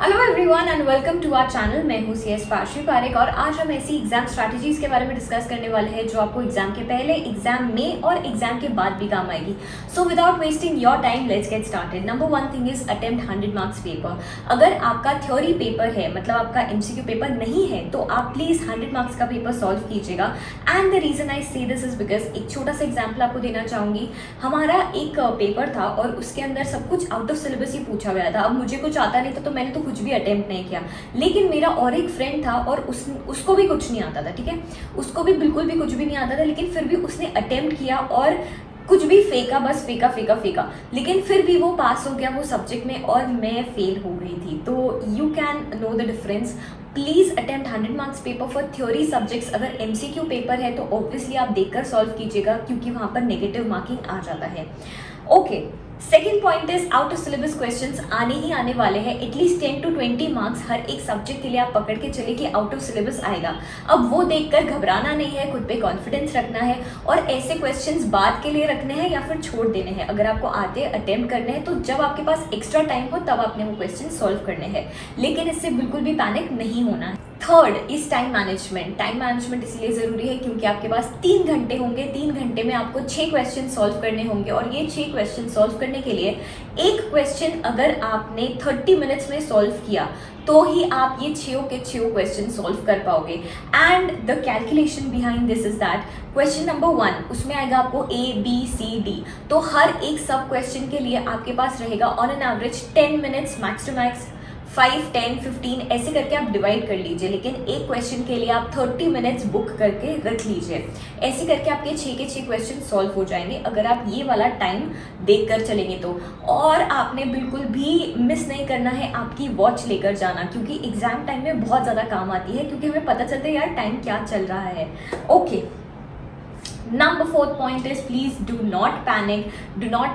Hello everyone and welcome to our channel. मैं हूं CS Parshvi Parekh और आज हम ऐसी एग्जाम स्ट्रैटेजीज के बारे में डिस्कस करने वाले हैं जो आपको एग्जाम के पहले, एग्जाम में और एग्जाम के बाद भी काम आएगी। So without wasting your time let's get started. Number one thing is attempt 100 marks paper. अगर आपका थ्योरी पेपर है, मतलब आपका एमसीक्यू पेपर नहीं है, तो आप प्लीज 100 मार्क्स का पेपर सॉल्व कीजिएगा। एंड द रीजन आई से दिस इज बिकॉज एक छोटा सा एग्जाम्पल आपको देना चाहूंगी। हमारा एक पेपर था और उसके अंदर सब कुछ आउट ऑफ सिलेबस ही पूछा गया था। अब मुझे कुछ आता नहीं था तो मैंने तो कुछ भी अटेम्प्ट नहीं किया, लेकिन मेरा और एक फ्रेंड था और उसको भी कुछ नहीं आता था। ठीक है, उसको भी बिल्कुल भी कुछ भी नहीं आता था, लेकिन फिर भी उसने अटेम्प्ट किया और कुछ भी फेंका, बस फेंका फेंका फेंका, लेकिन फिर भी वो पास हो गया वो सब्जेक्ट में और मैं फेल हो गई थी। तो you can know the difference. Please attempt 100 marks paper for theory subjects. अगर एमसीक्यू पेपर है तो ऑब्वियसली आप देखकर सॉल्व कीजिएगा, क्योंकि वहां पर नेगेटिव मार्किंग आ जाता है। Okay, second point is out of syllabus questions आने ही आने वाले हैं। एटलीस्ट 10 to 20 मार्क्स हर एक सब्जेक्ट के लिए आप पकड़ के चले कि आउट ऑफ सिलेबस आएगा। अब वो देखकर घबराना नहीं है, खुद पे कॉन्फिडेंस रखना है और ऐसे क्वेश्चंस बाद के लिए रखने हैं या फिर छोड़ देने हैं। अगर आपको आते अटेम्प्ट करने हैं तो जब आपके पास एक्स्ट्रा टाइम हो तब आपने वो क्वेश्चन सॉल्व करने हैं, लेकिन इससे बिल्कुल भी पैनिक नहीं होना है। Third is time management. Time management इसलिए जरूरी है क्योंकि आपके पास 3 घंटे होंगे। 3 घंटे में आपको 6 क्वेश्चन सॉल्व करने होंगे और ये 6 क्वेश्चन सॉल्व करने के लिए एक क्वेश्चन अगर आपने 30 मिनट्स में सॉल्व किया तो ही आप ये 6 के 6 क्वेश्चन सॉल्व कर पाओगे। And the calculation behind this is that question number 1 उसमें आएगा आपको ABCD, तो हर एक सब क्वेश्चन के लिए आपके पास रहेगा on an average 10 minutes, max to max 5, 10, 15 ऐसे करके आप डिवाइड कर लीजिए, लेकिन एक क्वेश्चन के लिए आप 30 मिनट्स बुक करके रख लीजिए। ऐसे करके आपके 6 के 6 क्वेश्चन सॉल्व हो जाएंगे अगर आप ये वाला टाइम देख कर चलेंगे तो। और आपने बिल्कुल भी मिस नहीं करना है आपकी वॉच लेकर जाना, क्योंकि एग्जाम टाइम में बहुत ज़्यादा काम आती है, क्योंकि हमें पता चलता है यार टाइम क्या चल रहा है। Okay, number 4th point is please do not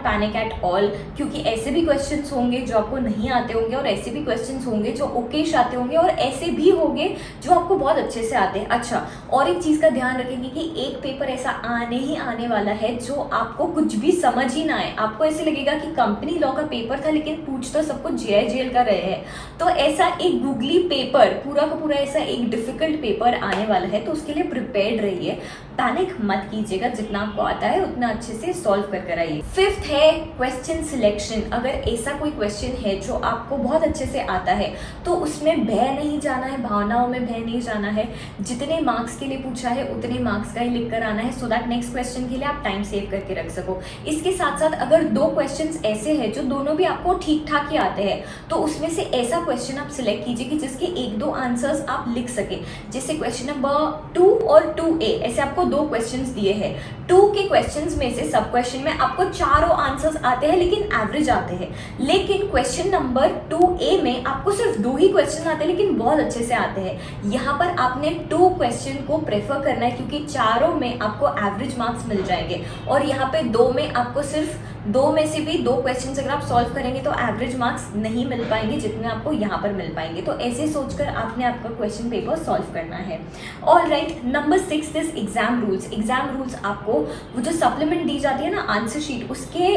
panic at all, क्योंकि ऐसे भी क्वेश्चंस होंगे जो आपको नहीं आते होंगे और ऐसे भी क्वेश्चंस होंगे जो ओकेश आते होंगे और ऐसे भी होंगे जो आपको बहुत अच्छे से आते हैं। अच्छा, और एक चीज़ का ध्यान रखेंगे कि एक पेपर ऐसा आने ही आने वाला है जो आपको कुछ भी समझ ही ना आए। आपको ऐसे लगेगा कि कंपनी लॉ का पेपर था लेकिन पूछ तो सब कुछ जेल का रहे हैं। तो ऐसा एक गूगली पेपर, पूरा का पूरा ऐसा एक डिफिकल्ट पेपर आने वाला है, तो उसके लिए प्रिपेयर्ड रहिए। पैनिक मत कीजिएगा, जितना आपको आता है उतना अच्छे से सॉल्व कर आइए। 5th है क्वेश्चन सिलेक्शन। अगर ऐसा कोई क्वेश्चन है जो आपको बहुत अच्छे से आता है तो उसमें भय नहीं जाना है, भावनाओं में भय नहीं जाना है। जितने मार्क्स के लिए पूछा है उतने मार्क्स का ही लिख कर आना है, सो दैट नेक्स्ट क्वेश्चन के लिए आप टाइम सेव करके रख सको। इसके साथ साथ अगर 2 क्वेश्चन ऐसे हैं जो दोनों भी आपको ठीक ठाक ही आते हैं, तो उसमें से ऐसा क्वेश्चन आप सिलेक्ट कीजिए कि जिसके 1-2 आंसर्स आप लिख सके। जैसे क्वेश्चन नंबर 2 और 2A, ऐसे आपको 2 क्वेश्चंस दिए हैं। 2 के क्वेश्चंस में से सब क्वेश्चन में आपको चारों आंसर्स आते हैं लेकिन एवरेज आते हैं, लेकिन क्वेश्चन नंबर 2A में आपको सिर्फ 2 ही क्वेश्चन आते हैं लेकिन बहुत अच्छे से आते हैं। यहाँ पर आपने 2 क्वेश्चन को प्रेफर करना है, क्योंकि चारों में आपको एवरेज मार्क्स मिल जाएंगे और यहाँ पे 2 में आपको सिर्फ 2 में से भी 2 क्वेश्चन अगर आप सॉल्व करेंगे तो एवरेज मार्क्स नहीं मिल पाएंगे जितने आपको यहाँ पर मिल पाएंगे। तो ऐसे सोचकर आपने आपका क्वेश्चन पेपर सॉल्व करना है। All right, number 6 is exam rules. Exam rules आपको वो जो सप्लीमेंट दी जाती है ना आंसर शीट, उसके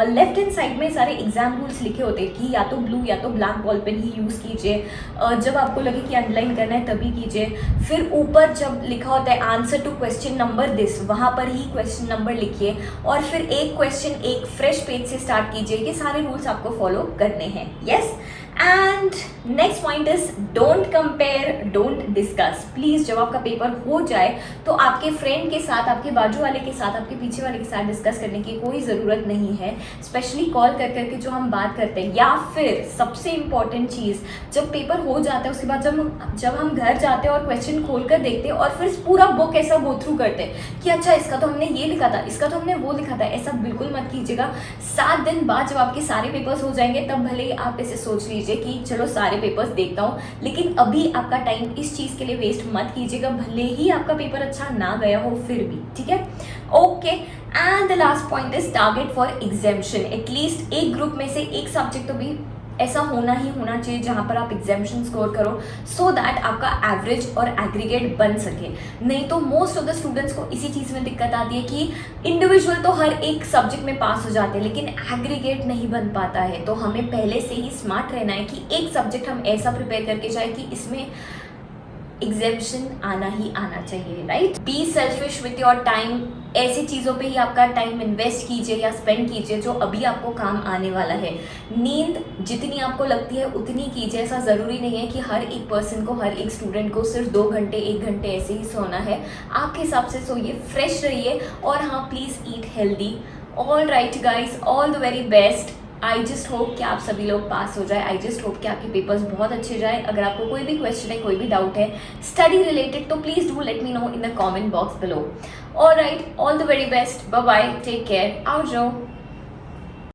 लेफ्ट हैंड साइड में सारे एग्जाम रूल्स लिखे होते हैं कि या तो ब्लू या तो ब्लैक बॉल पेन ही यूज़ कीजिए। जब आपको लगे कि अंडरलाइन करना है तभी कीजिए। फिर ऊपर जब लिखा होता है answer to question number this, वहाँ पर ही क्वेश्चन नंबर लिखिए और फिर एक क्वेश्चन एक फ्रेश पेज से स्टार्ट कीजिए। ये सारे रूल्स आपको फॉलो करने हैं। Yes, and next point is don't compare, don't discuss. Please जब आपका पेपर हो जाए तो आपके फ्रेंड के साथ, आपके बाजू वाले के साथ, आपके पीछे वाले के साथ डिस्कस करने की कोई ज़रूरत नहीं है, स्पेशली कॉल कर करके जो हम बात करते हैं। या फिर सबसे इंपॉर्टेंट चीज़, जब पेपर हो जाता है उसके बाद जब हम घर जाते हैं और क्वेश्चन खोल कर देखते हैं और फिर पूरा बुक ऐसा गो थ्रू करते हैं कि अच्छा इसका तो हमने ये लिखा था, इसका तो हमने वो लिखा था, ऐसा बिल्कुल मत कीजिएगा। 7 दिन बाद जब आपके सारे पेपर्स हो जाएंगे तब भले ही आप ऐसे सोच लीजिए कि चलो सारे पेपर्स देखता हूँ, लेकिन अभी आपका टाइम इस चीज़ के लिए वेस्ट मत कीजिएगा, भले ही आपका पेपर अच्छा ना गया हो फिर भी। ठीक है, okay. And the last point is target for exemption. At least एक ग्रुप में से एक सब्जेक्ट तो भी ऐसा होना ही होना चाहिए जहाँ पर आप एग्जामिनेशन स्कोर करो, सो दैट आपका एवरेज और एग्रीगेट बन सके। नहीं तो मोस्ट ऑफ द स्टूडेंट्स को इसी चीज़ में दिक्कत आती है कि इंडिविजुअल तो हर एक सब्जेक्ट में पास हो जाते हैं लेकिन एग्रीगेट नहीं बन पाता है। तो हमें पहले से ही स्मार्ट रहना है कि एक सब्जेक्ट हम ऐसा प्रिपेयर करके जाए कि इसमें एग्जामिनेशन आना ही आना चाहिए, right. Be selfish with your time. ऐसी चीज़ों पे ही आपका टाइम इन्वेस्ट कीजिए या स्पेंड कीजिए जो अभी आपको काम आने वाला है। नींद जितनी आपको लगती है उतनी कीजिए। ऐसा ज़रूरी नहीं है कि हर एक पर्सन को, हर एक स्टूडेंट को सिर्फ 2 घंटे 1 घंटे ऐसे ही सोना है। आपके हिसाब से सोइए, फ्रेश रहिए और हाँ, please eat healthy. All right guys, all the very best. I just hope कि आप सभी लोग पास हो जाए। आई जस्ट होप कि आपके पेपर्स बहुत अच्छे जाए। अगर आपको कोई भी क्वेश्चन है, कोई भी डाउट है स्टडी रिलेटेड, तो please do let me know in the comment box below. All right, all the very best, bye bye, take care, आओ जाओ।